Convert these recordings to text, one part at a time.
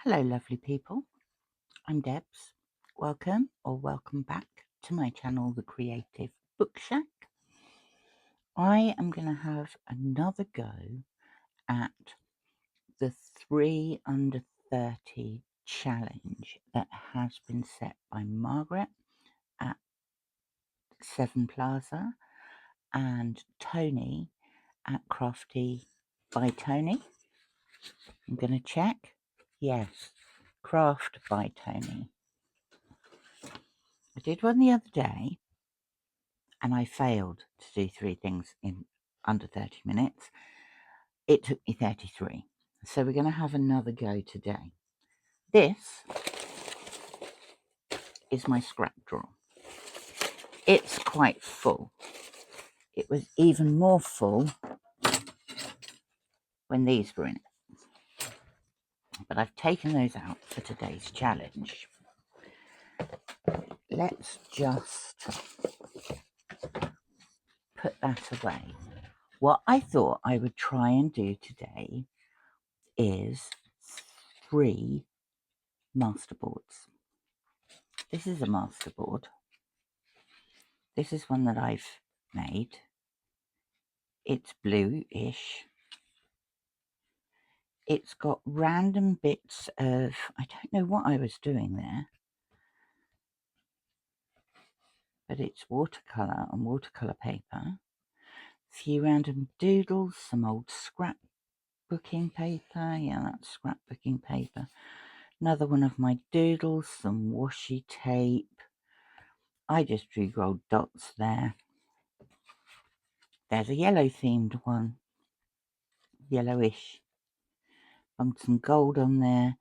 Hello, lovely people. I'm Debs. Welcome or welcome back to my channel, The Creative Book Shack. I am going to have another go at the 3 under 30 challenge that has been set by Margareth at 7 Plaza and Tonie at Crafty by Tonie. I'm going to check. Yes, Craft by Tonie. I did one the other day and I failed to do 3 things in under 30 minutes. It took me 33. So we're going to have another go today. This is my scrap drawer. It's quite full. It was even more full when these were in it. But I've taken those out for today's challenge. Let's just put that away. What I thought I would try and do today is 3 masterboards. This is a masterboard. This is one that I've made. It's bluish. It's got random bits of, I don't know what I was doing there, but it's watercolour and watercolour paper. A few random doodles, some old scrapbooking paper. Yeah, that's scrapbooking paper. Another one of my doodles, some washi tape. I just drew gold dots there. There's a yellow themed one, yellowish. Bumped some gold on there.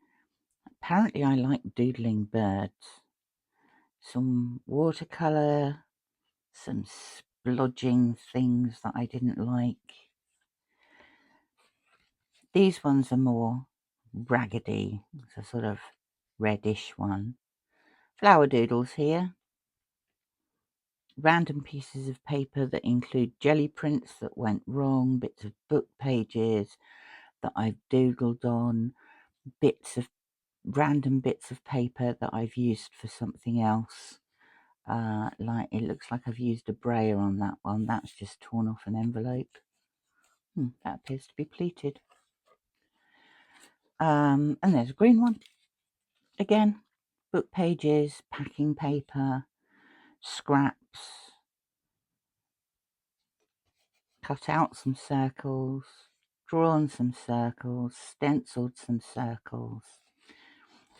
Apparently I like doodling birds. Some watercolour, some splodging things that I didn't like. These ones are more raggedy. It's a sort of reddish one. Flower doodles here. Random pieces of paper that include jelly prints that went wrong, bits of book pages that I've doodled on, random bits of paper that I've used for something else. Like it looks like I've used a brayer on that one. That's just torn off an envelope. That appears to be pleated. And there's a green one. Again, book pages, packing paper, scraps. Cut out some circles, drawn some circles, stenciled some circles.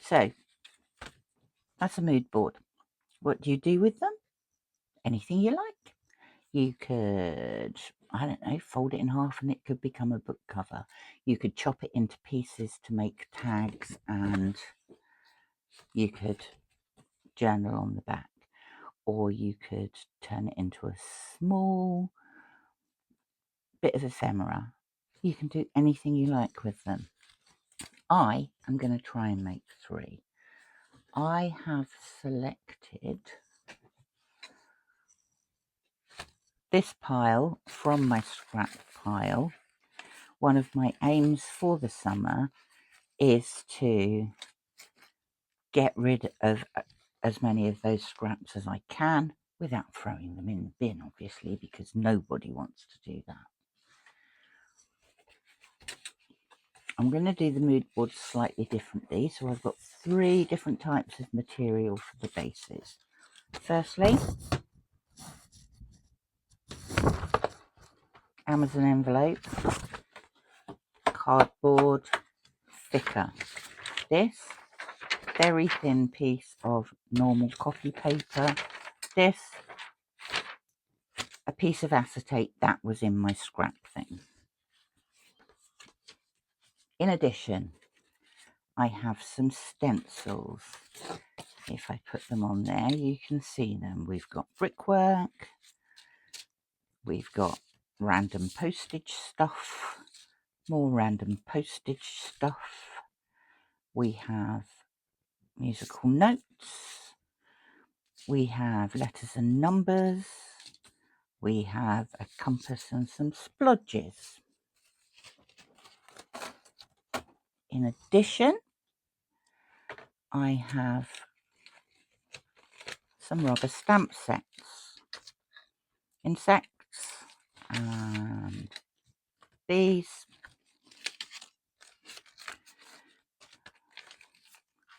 So that's a mood board. What do you do with them? Anything you like. You could, I don't know, fold it in half and it could become a book cover. You could chop it into pieces to make tags, and you could journal on the back, or you could turn it into a small bit of ephemera. You can do anything you like with them. I am going to try and make 3. I have selected this pile from my scrap pile. One of my aims for the summer is to get rid of as many of those scraps as I can without throwing them in the bin, obviously, because nobody wants to do that. I'm going to do the mood boards slightly differently. So I've got 3 different types of material for the bases. Firstly, Amazon envelope, cardboard, thicker. This very thin piece of normal copy paper. This, a piece of acetate that was in my scrap thing. In addition, I have some stencils. If I put them on there, you can see them. We've got brickwork. We've got random postage stuff. More random postage stuff. We have musical notes. We have letters and numbers. We have a compass and some splodges. In addition, I have some rubber stamp sets, insects, and these,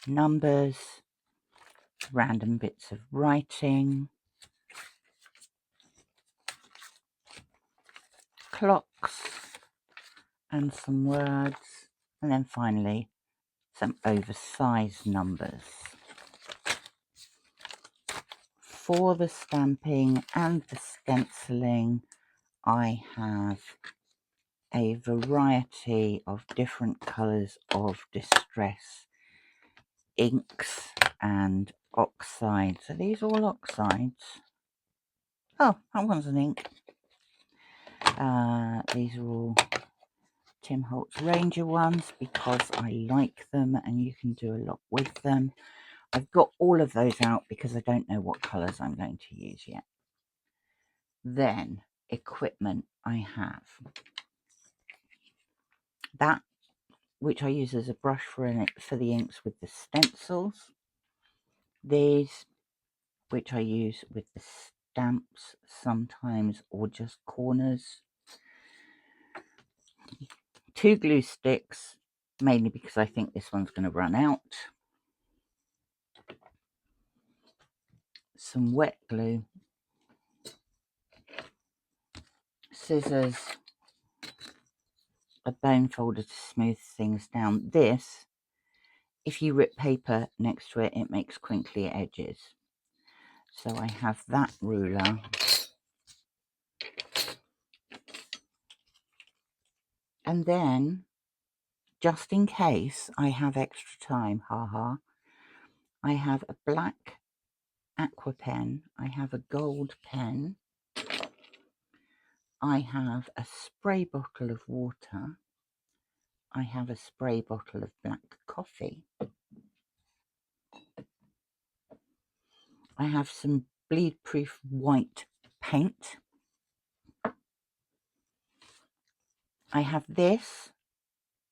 numbers, random bits of writing, clocks, and some words, and then finally some oversized numbers. For the stamping and the stenciling, I have a variety of different colours of distress inks and oxides. Are these all oxides? Oh, that one's an ink. These are all Tim Holtz Ranger ones because I like them and you can do a lot with them. I've got all of those out because I don't know what colours I'm going to use yet. Then, equipment I have. That which I use as a brush for the inks with the stencils. These, which I use with the stamps sometimes or just corners. 2 glue sticks, mainly because I think this one's going to run out. Some wet glue. Scissors. A bone folder to smooth things down. This, if you rip paper next to it, it makes crinkly edges. So I have that ruler. And then, just in case I have extra time, I have a black aqua pen, I have a gold pen, I have a spray bottle of water, I have a spray bottle of black coffee, I have some bleed-proof white paint, I have this,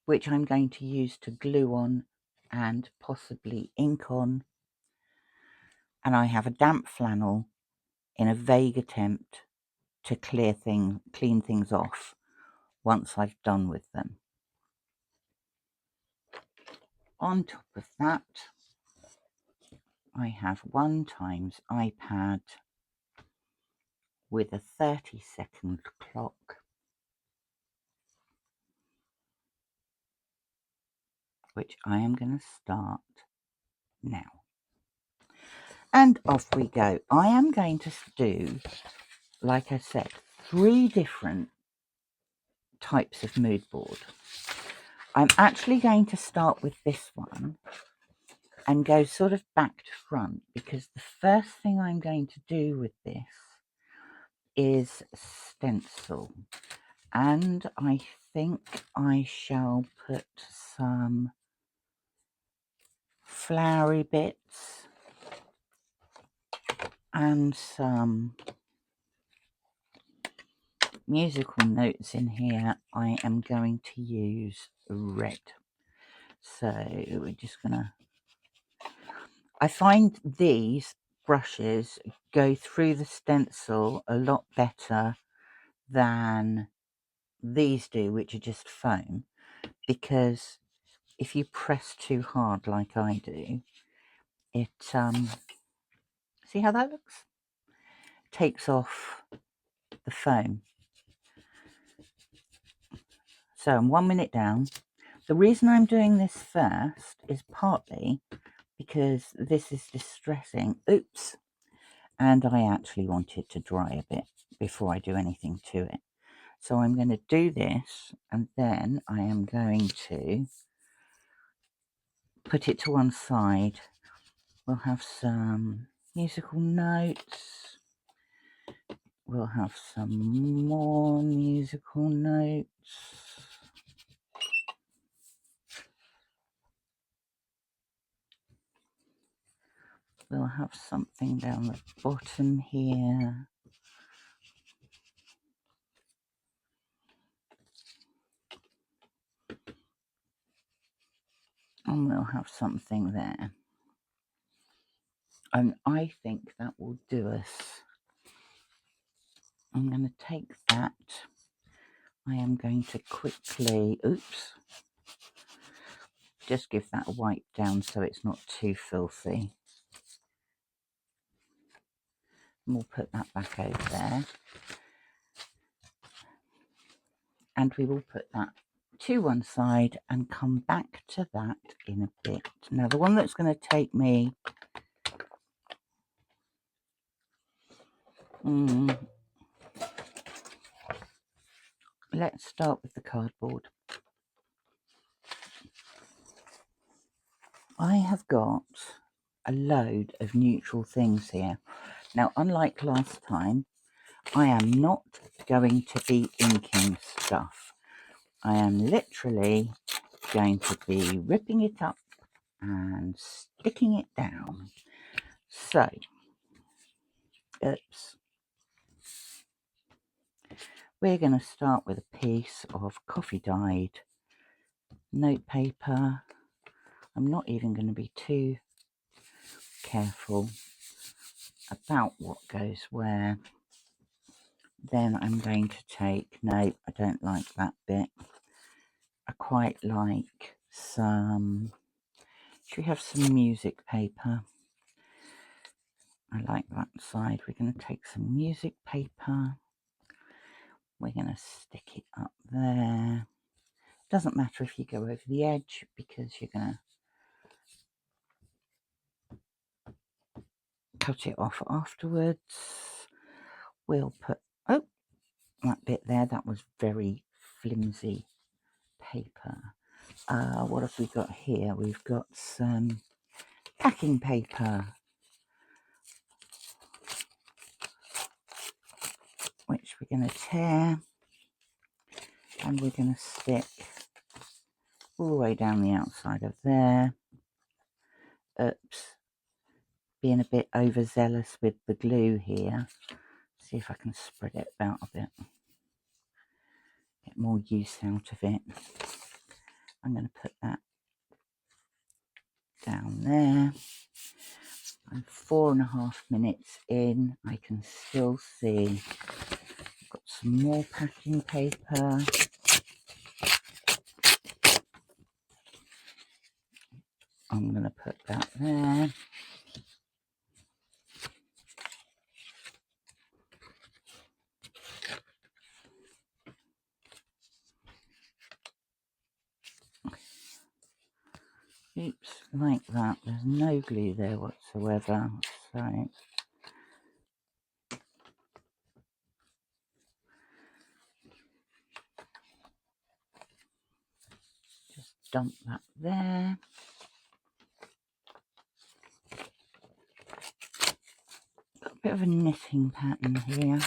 which I'm going to use to glue on and possibly ink on, and I have a damp flannel in a vague attempt to clean things off once I've done with them. On top of that, I have 1x iPad with a 30-second clock, which I am going to start now. And off we go. I am going to do, like I said, 3 different types of mood board. I'm actually going to start with this one and go sort of back to front, because the first thing I'm going to do with this is stencil, and I think I shall put some flowery bits and some musical notes in here. I am going to use red, so we're just gonna, I find these brushes go through the stencil a lot better than these do, which are just foam, because if you press too hard like I do, it see how that looks? Takes off the foam. So I'm 1 minute down. The reason I'm doing this first is partly because this is distressing. Oops. And I actually want it to dry a bit before I do anything to it. So I'm going to do this, and then I am going to put it to one side. We'll have some musical notes. We'll have some more musical notes. We'll have something down the bottom here. And we'll have something there. And I think that will do us. I'm going to take that. I am going to quickly, oops, just give that a wipe down so it's not too filthy. And we'll put that back over there. And we will put that to one side and come back to that in a bit. Now, the one that's going to take me let's start with the cardboard. I have got a load of neutral things here. Now, unlike last time, I am not going to be inking stuff. I am literally going to be ripping it up and sticking it down. So, oops. We're going to start with a piece of coffee dyed note paper. I'm not even going to be too careful about what goes where. Then I'm going to take, no, I don't like that bit. I quite like some, should we have some music paper? I like that side. We're going to take some music paper. We're going to stick it up there. Doesn't matter if you go over the edge because you're going to cut it off afterwards. We'll put, oh, that bit there, that was very flimsy paper. What have we got here? We've got some packing paper, which we're going to tear, and we're going to stick all the way down the outside of there. Oops, being a bit overzealous with the glue here. See if I can spread it about a bit, get more use out of it. I'm going to put that down there. I'm 4.5 minutes in. I can still see I've got some more packing paper. I'm going to put that there. Oops, like that. There's no glue there whatsoever. So just dump that there. Got a bit of a knitting pattern here.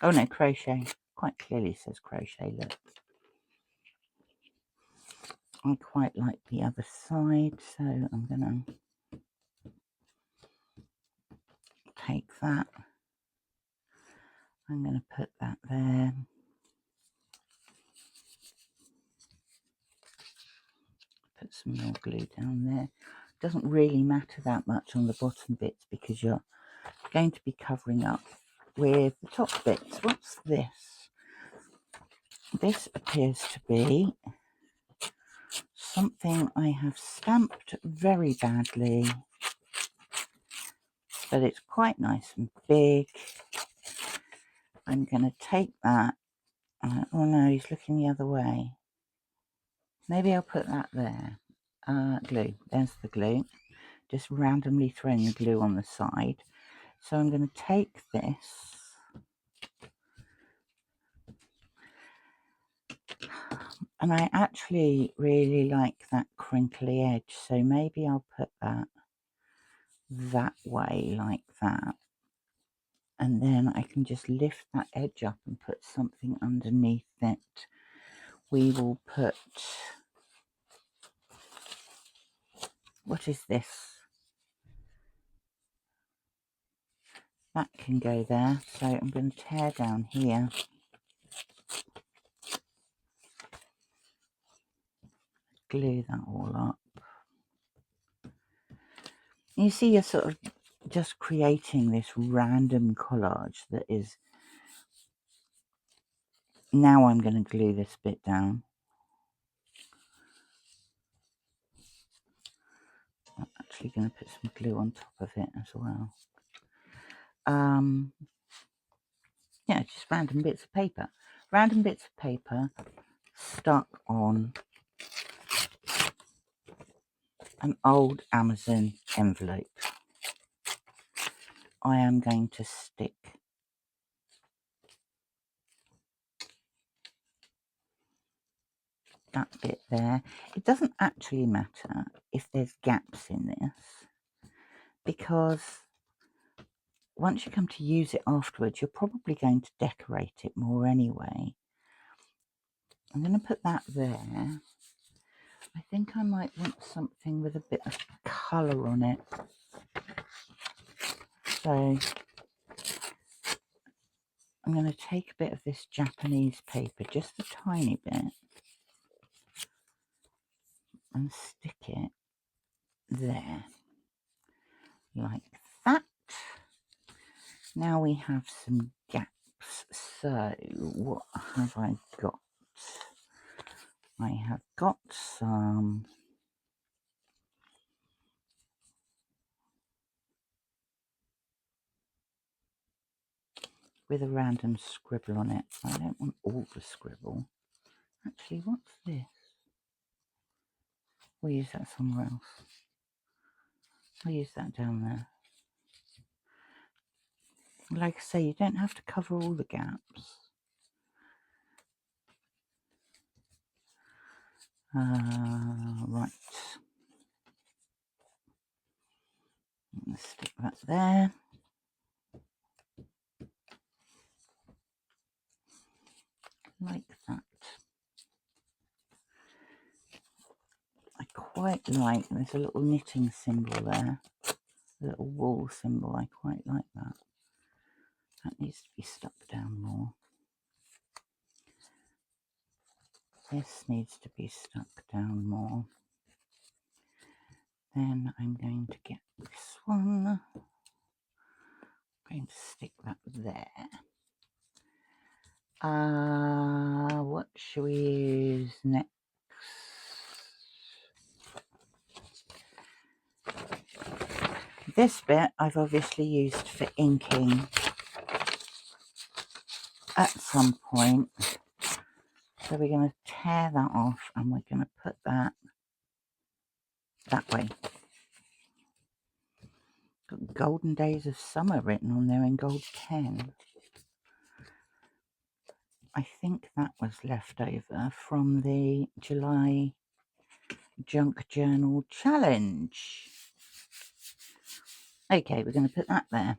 Oh no, crochet. Quite clearly says crochet, look. I quite like the other side, so I'm going to take that. I'm going to put that there. Put some more glue down there. Doesn't really matter that much on the bottom bits because you're going to be covering up with the top bits. What's this? This appears to be something I have stamped very badly, but it's quite nice and big. I'm going to take that. Oh no, he's looking the other way. Maybe I'll put that there. Glue. There's the glue. Just randomly throwing the glue on the side. So I'm going to take this. And I actually really like that crinkly edge. So maybe I'll put that way like that. And then I can just lift that edge up and put something underneath it. We will put, what is this? That can go there. So I'm going to tear down here. Glue that all up. You see you're sort of just creating this random collage that is... Now I'm going to glue this bit down. I'm actually going to put some glue on top of it as well. Yeah, just random bits of paper. Random bits of paper stuck on an old Amazon envelope. I am going to stick that bit there. It doesn't actually matter if there's gaps in this, because once you come to use it afterwards, you're probably going to decorate it more anyway. I'm going to put that there. I think I might want something with a bit of colour on it. So I'm going to take a bit of this Japanese paper, just a tiny bit, and stick it there, like that. Now we have some gaps. So what have I got? I have got some with a random scribble on it. I don't want all the scribble. Actually, what's this? We'll use that somewhere else. I'll use that down there. Like I say, you don't have to cover all the gaps. Right. Let's stick that there. Like that. I quite like, there's a little knitting symbol there. A little wool symbol, I quite like that. That needs to be stuck down more. This needs to be stuck down more. Then I'm going to get this one. I'm going to stick that there. What shall we use next? This bit I've obviously used for inking at some point. So we're going to tear that off and we're going to put that way. Got Golden Days of Summer written on there in gold pen. I think that was left over from the July Junk Journal Challenge. Okay, we're going to put that there.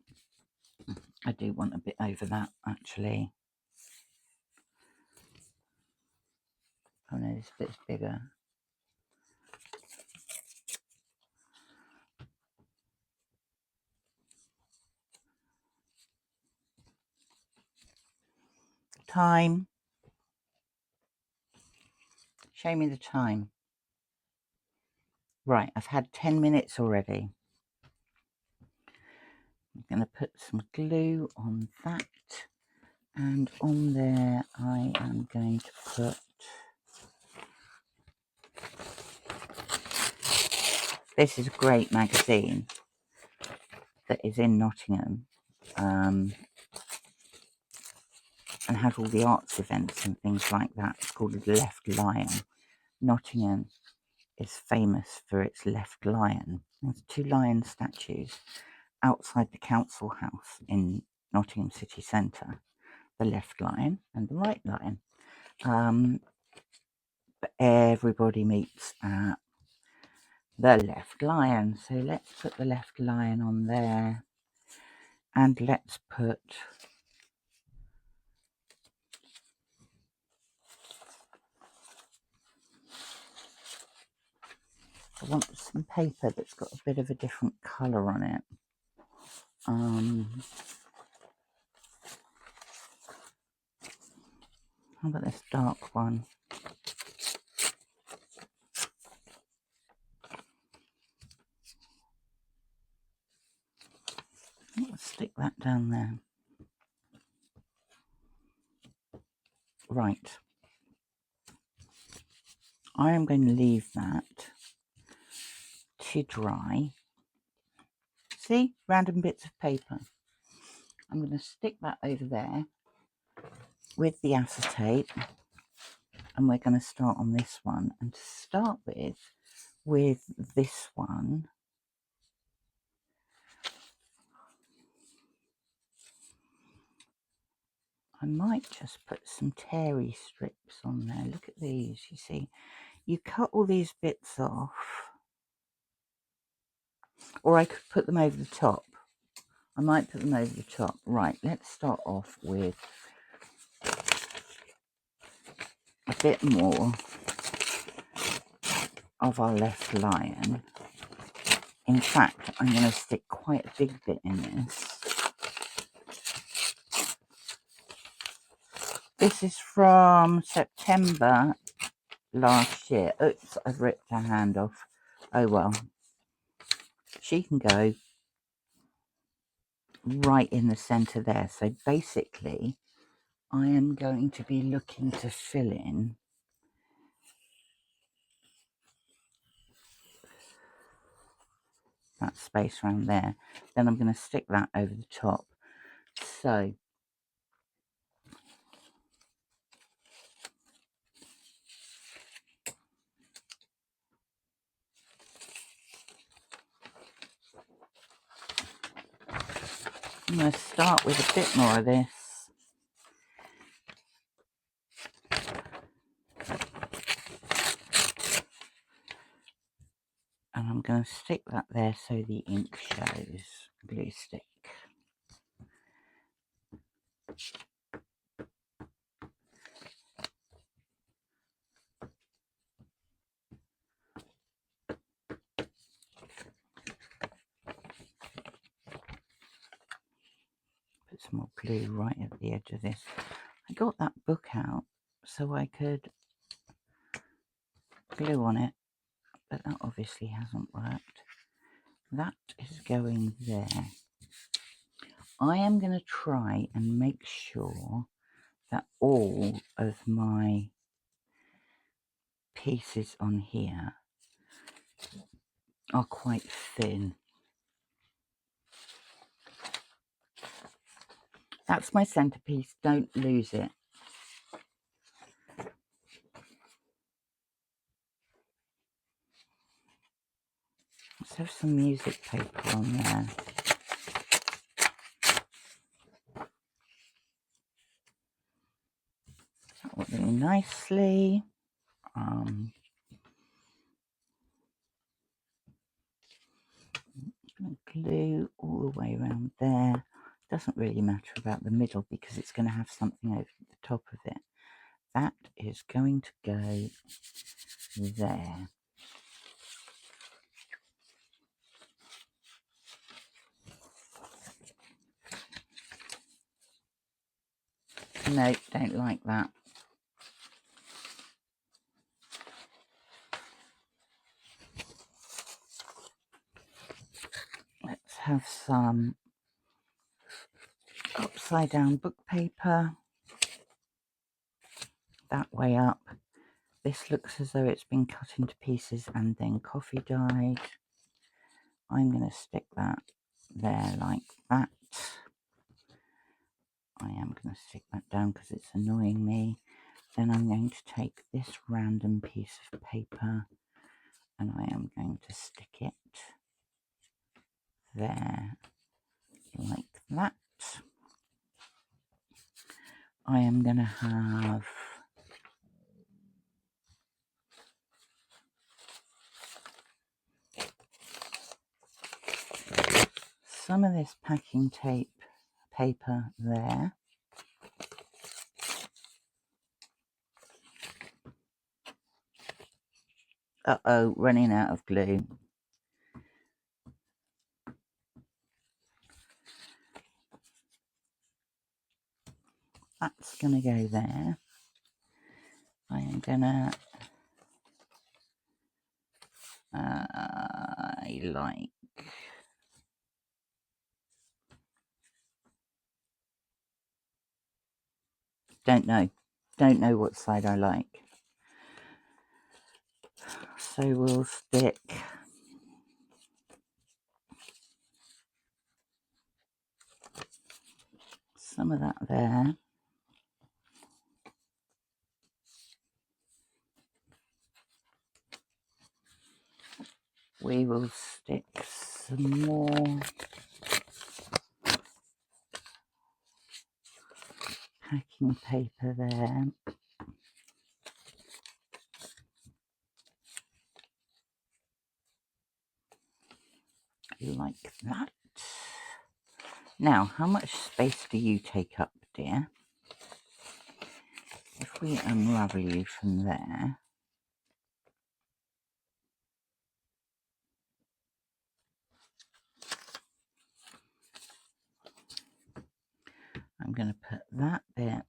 I do want a bit over that, actually. Oh no, this bit's bigger. Time. Show me the time. Right, I've had 10 minutes already. I'm going to put some glue on that. And on there, I am going to put... This is a great magazine that is in Nottingham. And has all the arts events and things like that. It's called Left Lion. Nottingham is famous for its Left Lion. There's 2 lion statues outside the council house in Nottingham city centre. The Left Lion and the Right Lion. But everybody meets at the Left Lion. So let's put the Left Lion on there. And let's put... I want some paper that's got a bit of a different colour on it. How about this dark one? stick that down there. Right. I am going to leave that to dry. See, random bits of paper. I'm going to stick that over there with the acetate, and we're going to start on this one. And to start with this one, I might just put some terry strips on there. Look at these, you see. You cut all these bits off, or I could put them over the top. I might put them over the top. Right, let's start off with a bit more of our left lion. In fact, I'm going to stick quite a big bit in this. This is from September last year. Oops, I've ripped her hand off. Oh well. She can go right in the centre there. So basically, I am going to be looking to fill in that space around there. Then I'm going to stick that over the top. So I'm going to start with a bit more of this. And I'm going to stick that there so the ink shows. Glue stick. Put some more glue right at the edge of this. I got that book out so I could glue on it, but that obviously hasn't worked. That is going there. I am going to try and make sure that all of my pieces on here are quite thin. That's my centerpiece, don't lose it. Let's have some music paper on there. That will do nicely. I'm going to glue all the way around there. Doesn't really matter about the middle because it's going to have something over the top of it. That is going to go there. No, don't like that. Let's have some upside down book paper. That way up. This looks as though it's been cut into pieces and then coffee dyed. I'm going to stick that there like that. I am going to stick that down because it's annoying me. Then I'm going to take this random piece of paper and I am going to stick it there like that. I am going to have some of this packing tape paper there. Uh-oh, running out of glue. That's going to go there. I am going to Don't know what side I like. So we'll stick some of that there. We will stick some more packing paper there. Like that. Now, how much space do you take up, dear? If we unravel you from there, I'm going to put that bit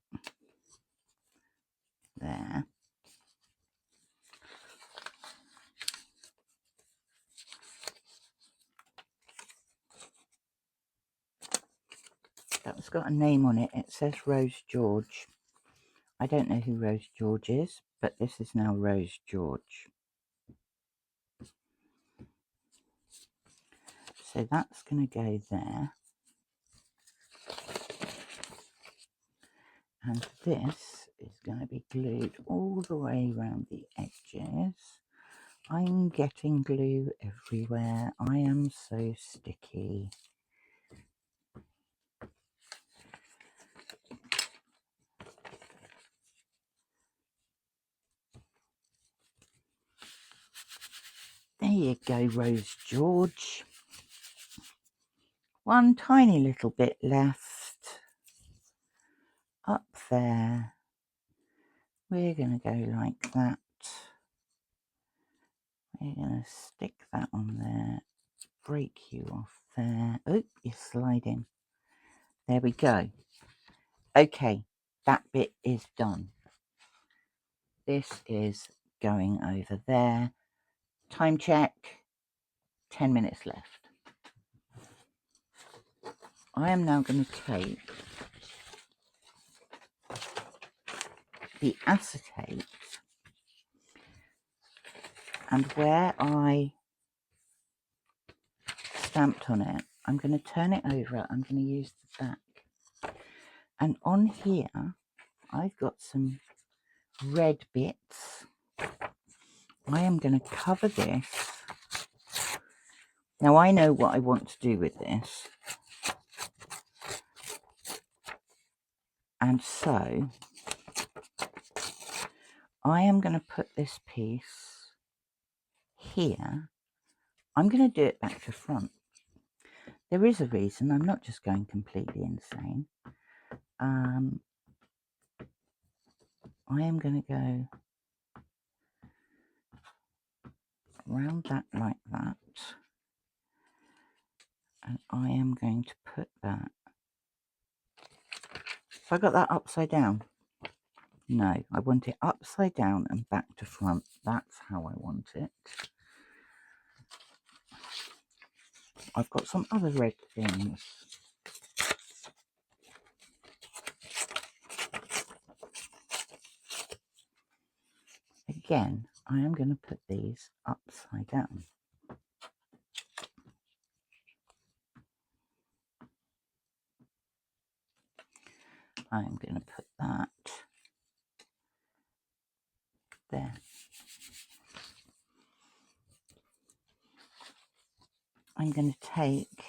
there. That's got a name on it. It says Rose George. I don't know who Rose George is, but this is now Rose George. So that's going to go there. And this is going to be glued all the way around the edges. I'm getting glue everywhere. I am so sticky. There you go, Rose George. One tiny little bit left. Up there. We're going to go like that. We're going to stick that on there. Break you off there. Oh, you're sliding. There we go. Okay, that bit is done. This is going over there. Time check. 10 minutes left. I am now going to take the acetate, and where I stamped on it, I'm going to turn it over. I'm going to use the back. And on here, I've got some red bits. I am going to cover this. Now I know what I want to do with this. And so I am going to put this piece here. I'm going to do it back to front. There is a reason. I'm not just going completely insane. I am going to go around that like that. And I am going to put that. Have I got that upside down? No, I want it upside down and back to front. That's how I want it. I've got some other red things. Again, I am going to put these upside down. I'm going to put that there. I'm going to take,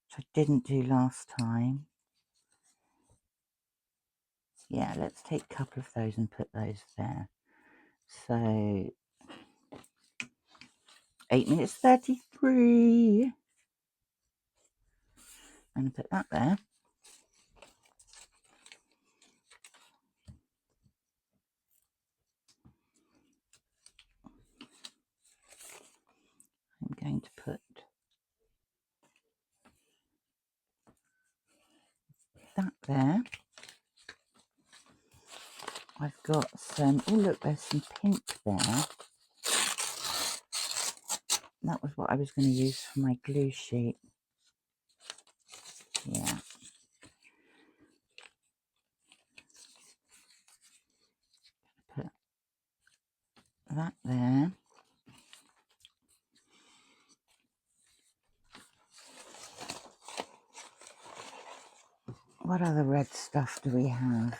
which I didn't do last time. Yeah, let's take a couple of those and put those there. So 8 minutes 33. I'm going to put that there. I'm going to put that there. I've got some, oh look, there's some pink there. That was what I was going to use for my glue sheet. Yeah. that there. What other red stuff do we have?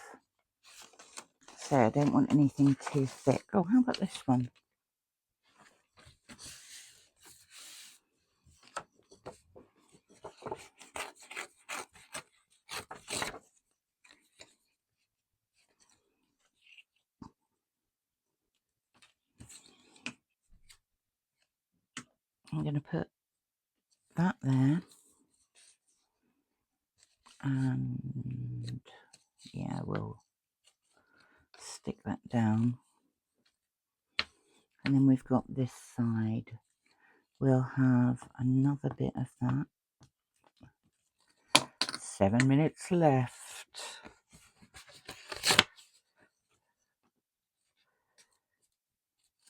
So I don't want anything too thick. Oh, how about this one? I'm going to put that there. And yeah, we'll stick that down. And then we've got this side. We'll have another bit of that. 7 minutes left.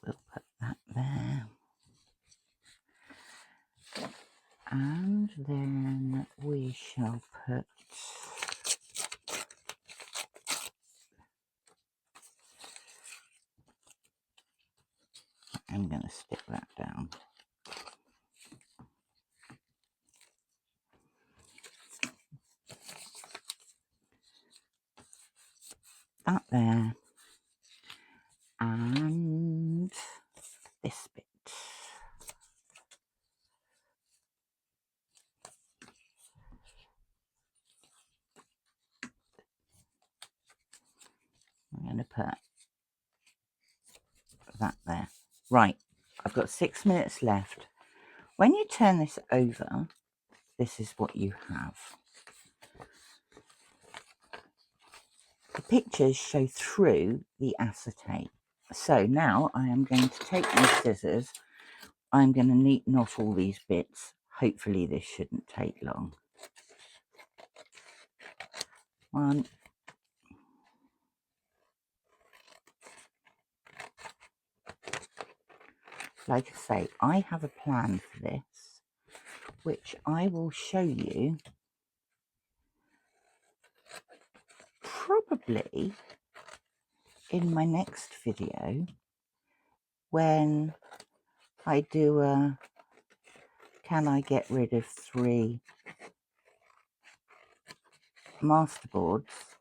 We'll put that there. And then we shall put I'm going to stick that down. That there. And this bit. I'm going to put that there. Right, I've got 6 minutes left. When you turn this over, this is what you have. The pictures show through the acetate. So now I am going to take my scissors. I'm going to neaten off all these bits. Hopefully this shouldn't take long. One. Like I say, I have a plan for this, which I will show you probably in my next video when I do a can I get rid of 3 masterboards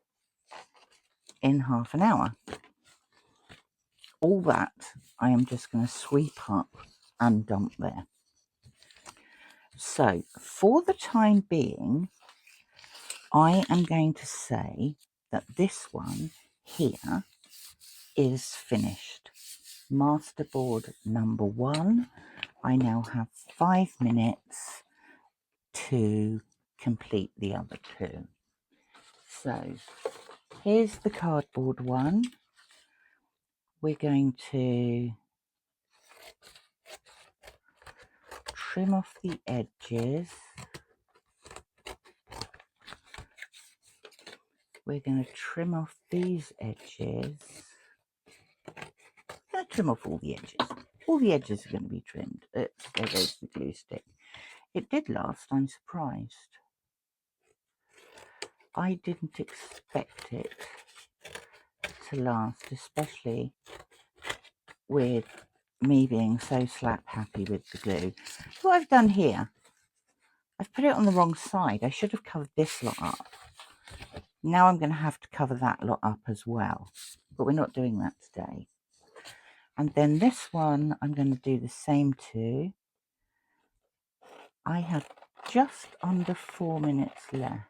in half an hour. All that I am just going to sweep up and dump there. So for the time being, I am going to say that this one here is finished. Masterboard number 1. I now have 5 minutes to complete the other 2. So here's the cardboard one. We're going to trim off the edges. We're going to trim off these edges. I'm going to trim off all the edges. All the edges are going to be trimmed. There goes the glue stick. It did last, I'm surprised. I didn't expect it to last, especially with me being so slap happy with the glue. So what I've done here, I've put it on the wrong side. I should have covered this lot up. Now I'm going to have to cover that lot up as well, but we're not doing that today. And then this one I'm going to do the same to. I have just under 4 minutes left.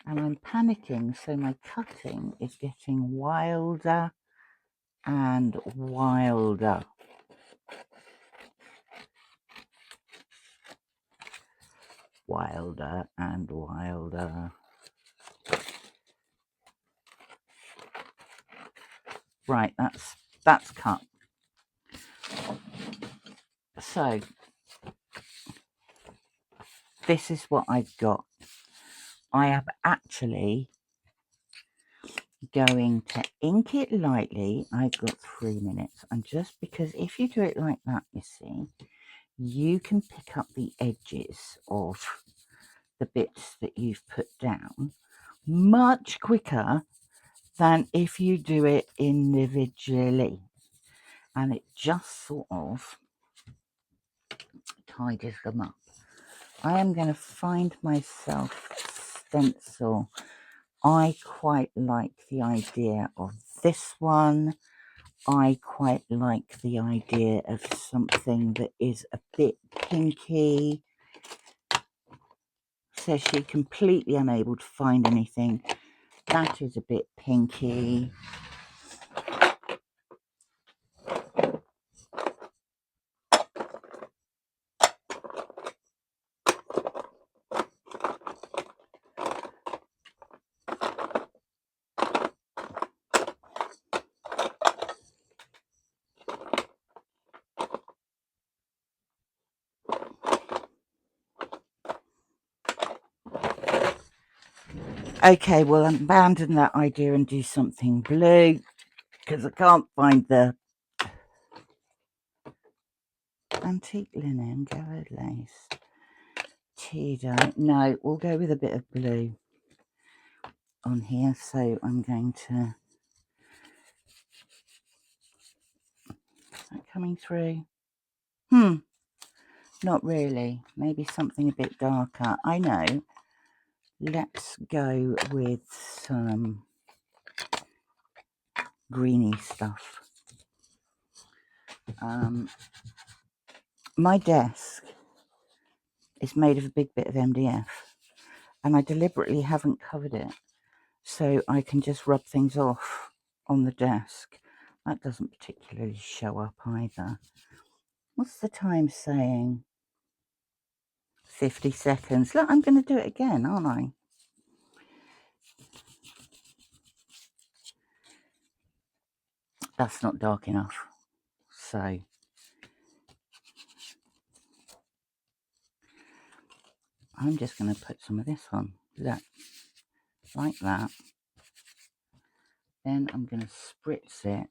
And I'm panicking, so my cutting is getting wilder and wilder. Wilder and wilder. Right, that's cut. So this is what I've got. I am actually going to ink it lightly. I've got 3 minutes, and just because if you do it like that, you see, you can pick up the edges of the bits that you've put down much quicker than if you do it individually, and it just sort of tidies them up. I am going to find myself a stencil. I quite like the idea of this one. I quite like the idea of something that is a bit pinky. Says she completely unable to find anything. That is a bit pinky. Okay, we'll abandon that idea and do something blue because I can't find the antique linen, gathered lace, tea-dye. No, we'll go with a bit of blue on here. So I'm going to... Is that coming through? Not really. Maybe something a bit darker. I know. Let's go with some greeny stuff. My desk is made of a big bit of MDF, and I deliberately haven't covered it so I can just rub things off on the desk. That doesn't particularly show up either. What's the time saying? 50 seconds. Look, I'm going to do it again, aren't I? That's not dark enough. So I'm just going to put some of this on. Look, like that. Then I'm going to spritz it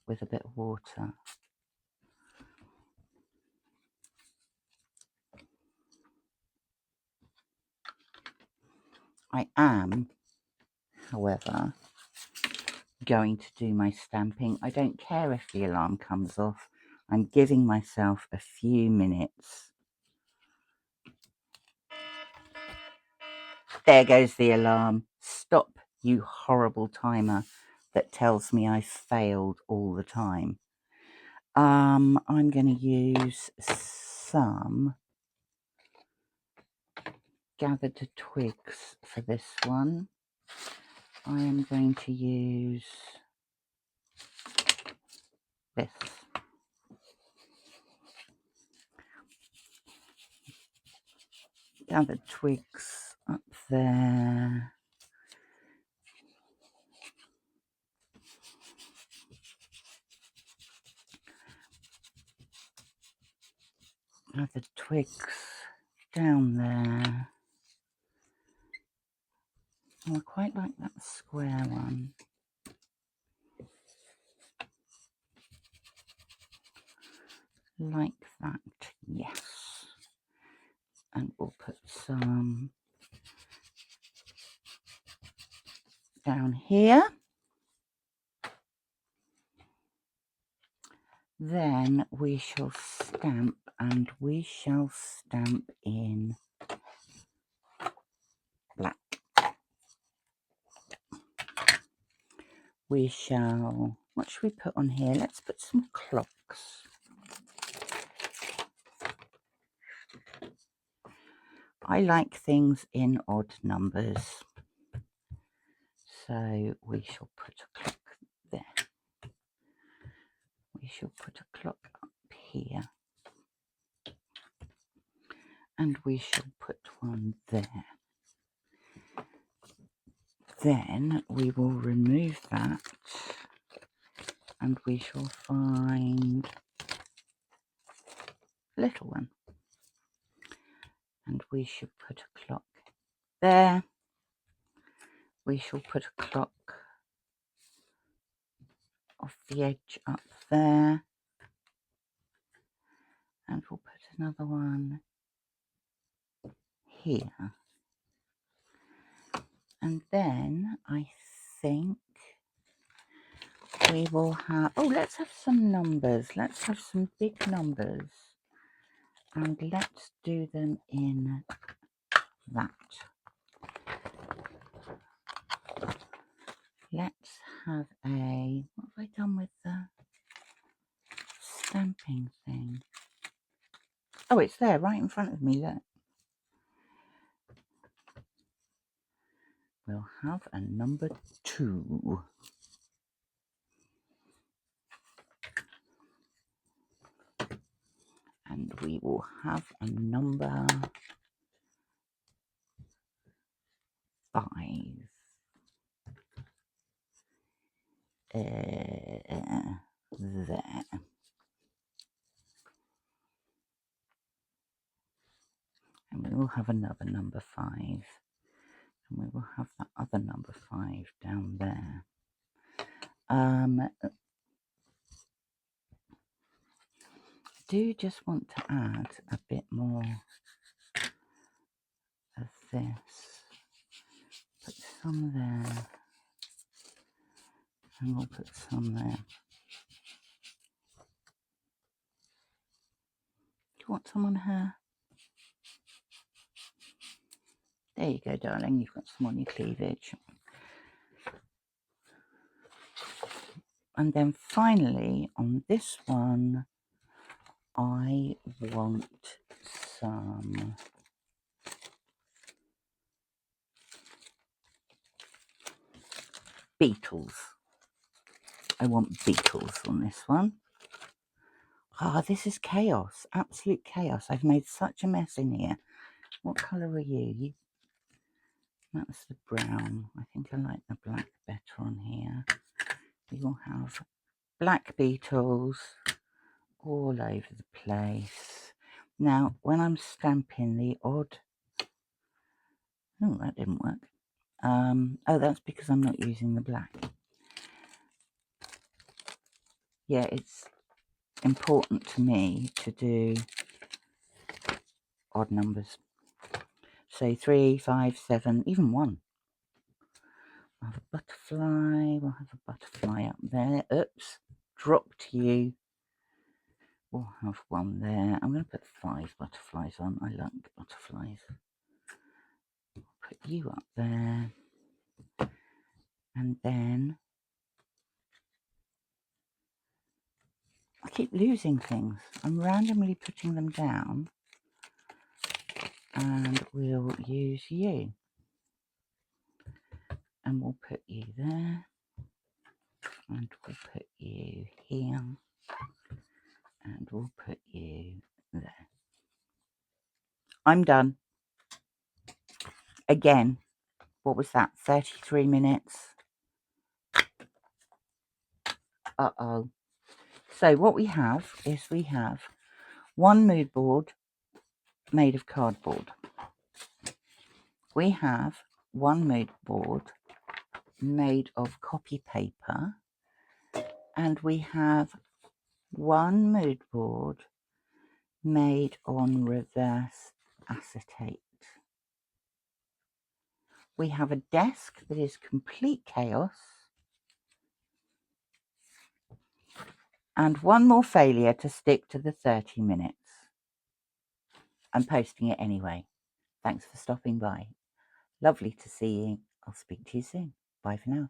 with a bit of water. I am, however, going to do my stamping. I don't care if the alarm comes off. I'm giving myself a few minutes. There goes the alarm. Stop, you horrible timer that tells me I failed all the time. I'm going to use some gathered twigs for this one. I am going to use this. Gathered twigs up there. Gathered twigs down there. Oh, I quite like that square one. Like that, yes. And we'll put some down here. Then we shall stamp, and we shall stamp in black. We shall, what should we put on here? Let's put some clocks. I like things in odd numbers. So we shall put a clock there. We shall put a clock up here. And we shall put one there. Then we will remove that and we shall find a little one. And we should put a clock there. We shall put a clock off the edge up there, and we'll put another one here. And then I think we will have, oh, let's have some numbers. Let's have some big numbers. And let's do them in that. Let's have a, what have I done with the stamping thing? Oh, it's there right in front of me, look. We'll have a number 2. And we will have a number 5. There. And we will have another number 5. And we will have that other number 5 down there. Do just want to add a bit more of this. Put some there, and we'll put some there. Do you want some on her? There you go, darling, you've got some on your cleavage. And then finally, on this one, I want some beetles. I want beetles on this one. Ah, this is chaos, absolute chaos. I've made such a mess in here. What colour are you? That's the brown. I think I like the black better on here. We will have black beetles all over the place. Now, when I'm stamping the odd... Oh, that didn't work. Oh, that's because I'm not using the black. Yeah, it's important to me to do odd numbers. So 3, 5, 7, even 1. We'll have a butterfly. We'll have a butterfly up there. Oops, dropped you. We'll have 1 there. I'm going to put 5 butterflies on. I like butterflies. Put you up there. And then I keep losing things. I'm randomly putting them down. And we'll use you. And we'll put you there. And we'll put you here. And we'll put you there. I'm done. Again, what was that? 33 minutes. Uh-oh. So what we have is we have 1 mood board made of cardboard. We have 1 mood board made of copy paper. And we have 1 mood board made on reverse acetate. We have a desk that is complete chaos. And 1 more failure to stick to the 30 minutes. I'm posting it anyway. Thanks for stopping by. Lovely to see you. I'll speak to you soon. Bye for now.